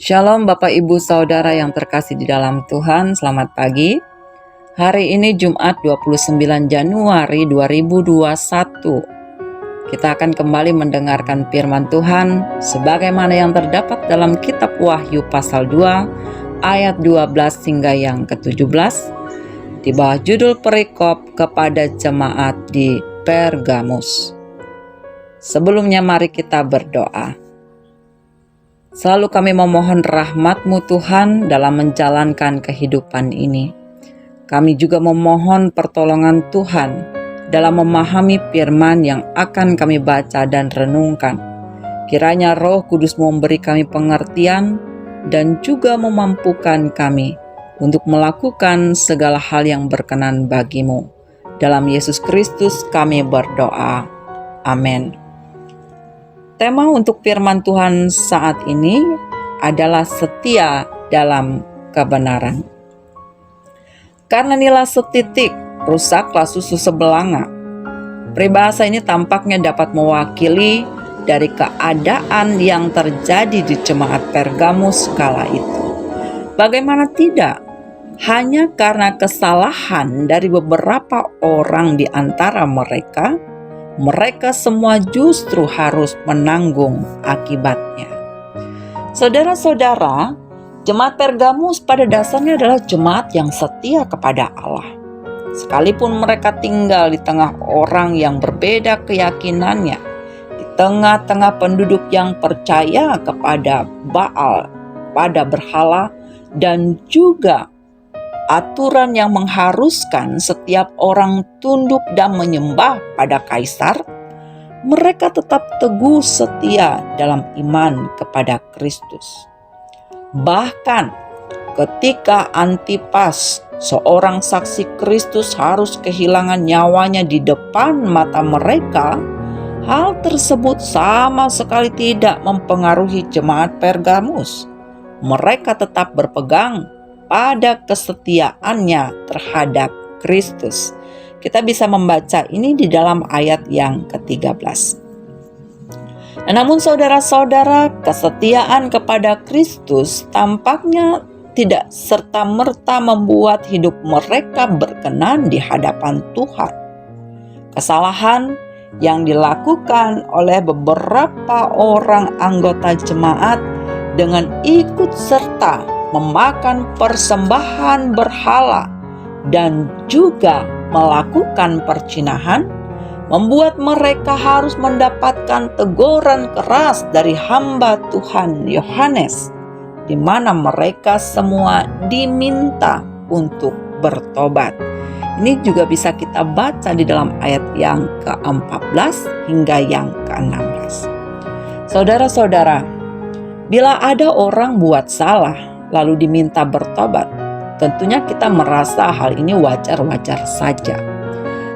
Shalom Bapak Ibu Saudara yang terkasih di dalam Tuhan, selamat pagi. Hari ini Jumat 29 Januari 2021. Kita akan kembali mendengarkan firman Tuhan sebagaimana yang terdapat dalam kitab Wahyu pasal 2 ayat 12 hingga yang ke-17 di bawah judul perikop kepada jemaat di Pergamus. Sebelumnya mari kita berdoa. Selalu kami memohon rahmat-Mu Tuhan dalam menjalankan kehidupan ini. Kami juga memohon pertolongan Tuhan dalam memahami firman yang akan kami baca dan renungkan. Kiranya Roh Kudus memberi kami pengertian dan juga memampukan kami untuk melakukan segala hal yang berkenan bagi-Mu. Dalam Yesus Kristus kami berdoa. Amin. Tema untuk firman Tuhan saat ini adalah setia dalam kebenaran. Karena nilai setitik, rusaklah susu sebelanga. Peribahasa ini tampaknya dapat mewakili dari keadaan yang terjadi di jemaat Pergamus kala itu. Bagaimana tidak? Hanya karena kesalahan dari beberapa orang di antara mereka semua justru harus menanggung akibatnya. Saudara-saudara, jemaat Pergamus pada dasarnya adalah jemaat yang setia kepada Allah. Sekalipun mereka tinggal di tengah orang yang berbeda keyakinannya, di tengah-tengah penduduk yang percaya kepada Baal, pada berhala, dan juga aturan yang mengharuskan setiap orang tunduk dan menyembah pada kaisar, mereka tetap teguh setia dalam iman kepada Kristus. Bahkan ketika Antipas, seorang saksi Kristus, harus kehilangan nyawanya di depan mata mereka, hal tersebut sama sekali tidak mempengaruhi jemaat Pergamus. Mereka tetap berpegang pada kesetiaannya terhadap Kristus. Kita bisa membaca ini di dalam ayat yang ke-13. Namun saudara-saudara, kesetiaan kepada Kristus tampaknya tidak serta-merta membuat hidup mereka berkenan di hadapan Tuhan. Kesalahan yang dilakukan oleh beberapa orang anggota jemaat dengan ikut serta memakan persembahan berhala dan juga melakukan perzinahan membuat mereka harus mendapatkan teguran keras dari hamba Tuhan Yohanes, di mana mereka semua diminta untuk bertobat. Ini juga bisa kita baca di dalam ayat yang ke-14 hingga yang ke-16. Saudara-saudara, bila ada orang buat salah lalu diminta bertobat, tentunya kita merasa hal ini wajar-wajar saja.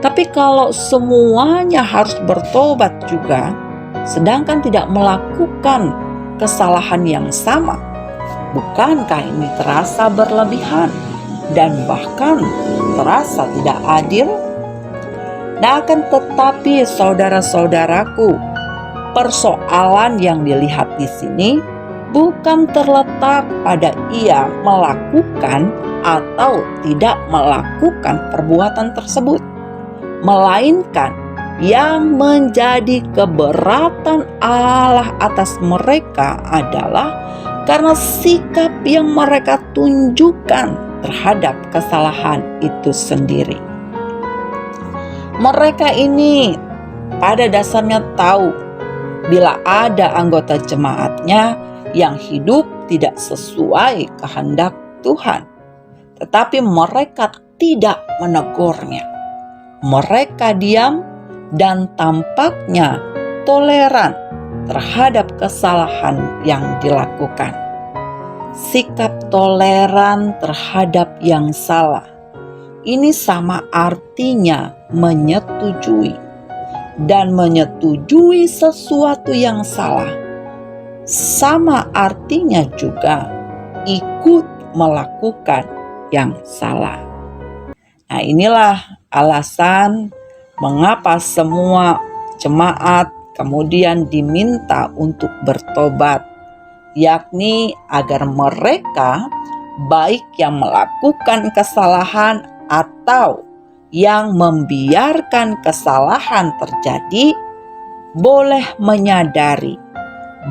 Tapi kalau semuanya harus bertobat juga, sedangkan tidak melakukan kesalahan yang sama, bukankah ini terasa berlebihan dan bahkan terasa tidak adil? Nah, akan tetapi saudara-saudaraku, persoalan yang dilihat di sini bukan terletak pada ia melakukan atau tidak melakukan perbuatan tersebut, melainkan yang menjadi keberatan Allah atas mereka adalah karena sikap yang mereka tunjukkan terhadap kesalahan itu sendiri. Mereka ini pada dasarnya tahu bila ada anggota jemaatnya yang hidup tidak sesuai kehendak Tuhan, tetapi mereka tidak menegurnya. Mereka diam dan tampaknya toleran terhadap kesalahan yang dilakukan. Sikap toleran terhadap yang salah ini sama artinya menyetujui, dan menyetujui sesuatu yang salah sama artinya juga ikut melakukan yang salah. Nah, inilah alasan mengapa semua jemaat kemudian diminta untuk bertobat yakni agar mereka, baik yang melakukan kesalahan atau yang membiarkan kesalahan terjadi, boleh menyadari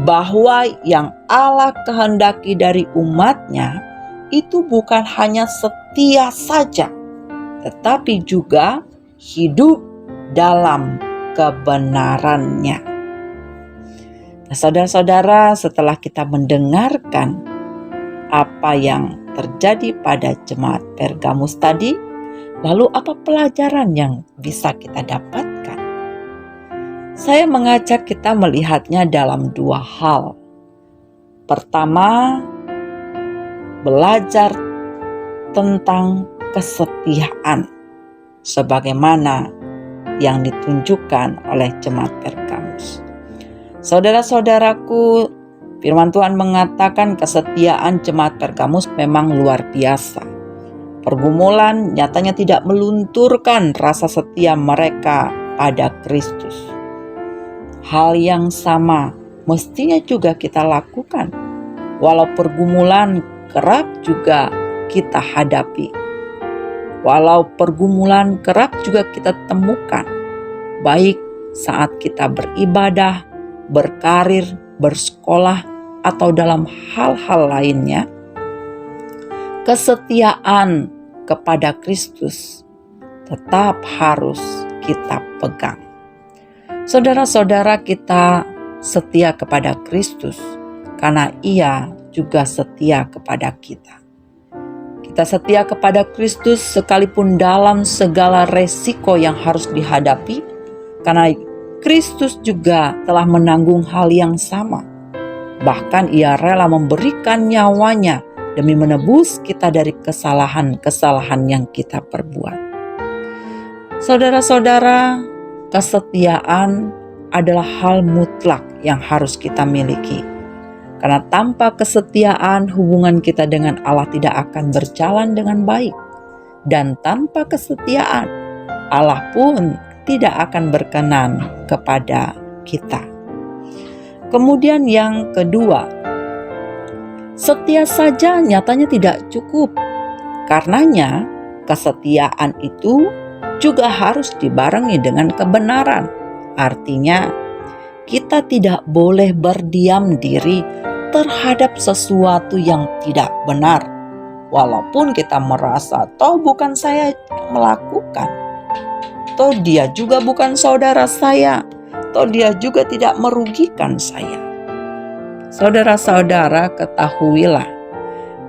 bahwa yang Allah kehendaki dari umatnya itu bukan hanya setia saja, tetapi juga hidup dalam kebenarannya. Nah, saudara-saudara, setelah kita mendengarkan apa yang terjadi pada jemaat Pergamus tadi, lalu apa pelajaran yang bisa kita dapatkan? Saya mengajak kita melihatnya dalam dua hal. Pertama, belajar tentang kesetiaan sebagaimana yang ditunjukkan oleh jemaat Pergamus. Saudara-saudaraku, firman Tuhan mengatakan kesetiaan jemaat Pergamus memang luar biasa. Pergumulan nyatanya tidak melunturkan rasa setia mereka pada Kristus. Hal yang sama mestinya juga kita lakukan. Walau pergumulan kerap juga kita hadapi. Walau pergumulan kerap juga kita temukan. Baik saat kita beribadah, berkarir, bersekolah, atau dalam hal-hal lainnya. Kesetiaan kepada Kristus tetap harus kita pegang. Saudara-saudara, kita setia kepada Kristus karena Ia juga setia kepada kita. Kita setia kepada Kristus sekalipun dalam segala resiko yang harus dihadapi, karena Kristus juga telah menanggung hal yang sama. Bahkan Ia rela memberikan nyawanya demi menebus kita dari kesalahan-kesalahan yang kita perbuat. Saudara-saudara, kesetiaan adalah hal mutlak yang harus kita miliki. Karena tanpa kesetiaan, hubungan kita dengan Allah tidak akan berjalan dengan baik. Dan tanpa kesetiaan, Allah pun tidak akan berkenan kepada kita. Kemudian yang kedua, setia saja nyatanya tidak cukup. Karenanya, kesetiaan itu juga harus dibarengi dengan kebenaran. Artinya, kita tidak boleh berdiam diri terhadap sesuatu yang tidak benar. Walaupun kita merasa, toh bukan saya yang melakukan. Toh dia juga bukan saudara saya. Toh dia juga tidak merugikan saya. Saudara-saudara, ketahuilah,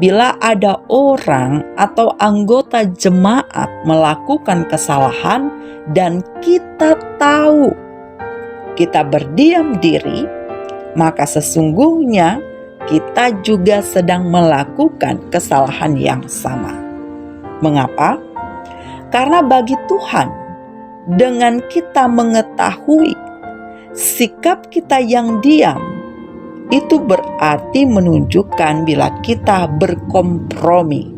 bila ada orang atau anggota jemaat melakukan kesalahan dan kita tahu, kita berdiam diri, maka sesungguhnya kita juga sedang melakukan kesalahan yang sama. Mengapa? Karena bagi Tuhan, dengan kita mengetahui sikap kita yang diam, itu berarti menunjukkan bila kita berkompromi,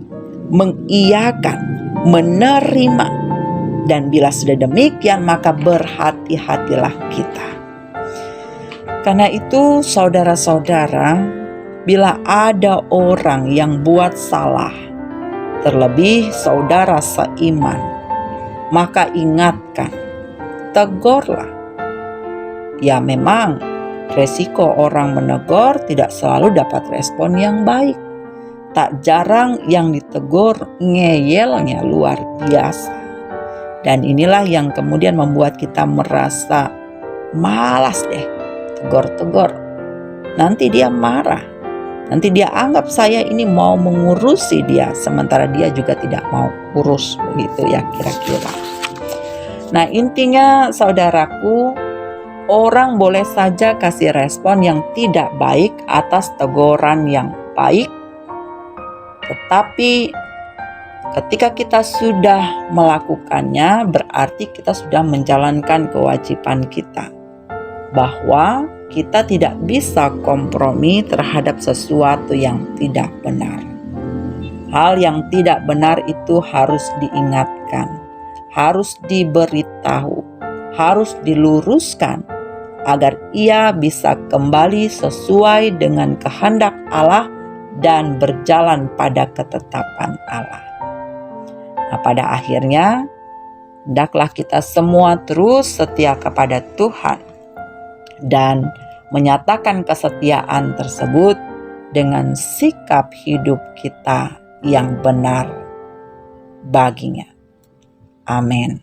mengiyakan, menerima. Dan bila sudah demikian, maka berhati-hatilah kita. Karena itu, saudara-saudara, bila ada orang yang buat salah, terlebih saudara seiman, maka ingatkan, tegurlah. Ya memang, resiko orang menegur tidak selalu dapat respon yang baik. Tak jarang yang ditegur ngeyelnya luar biasa. Dan inilah yang kemudian membuat kita merasa malas deh tegur-tegur. Nanti dia marah. Nanti dia anggap saya ini mau mengurusi dia, sementara dia juga tidak mau urus, begitu ya kira-kira. Nah, intinya saudaraku, orang boleh saja kasih respon yang tidak baik atas teguran yang baik. Tetapi ketika kita sudah melakukannya, berarti kita sudah menjalankan kewajiban kita. Bahwa kita tidak bisa kompromi terhadap sesuatu yang tidak benar. Hal yang tidak benar itu harus diingatkan, harus diberitahu, harus diluruskan agar ia bisa kembali sesuai dengan kehendak Allah dan berjalan pada ketetapan Allah. Nah, pada akhirnya, hendaklah kita semua terus setia kepada Tuhan dan menyatakan kesetiaan tersebut dengan sikap hidup kita yang benar baginya. Amin.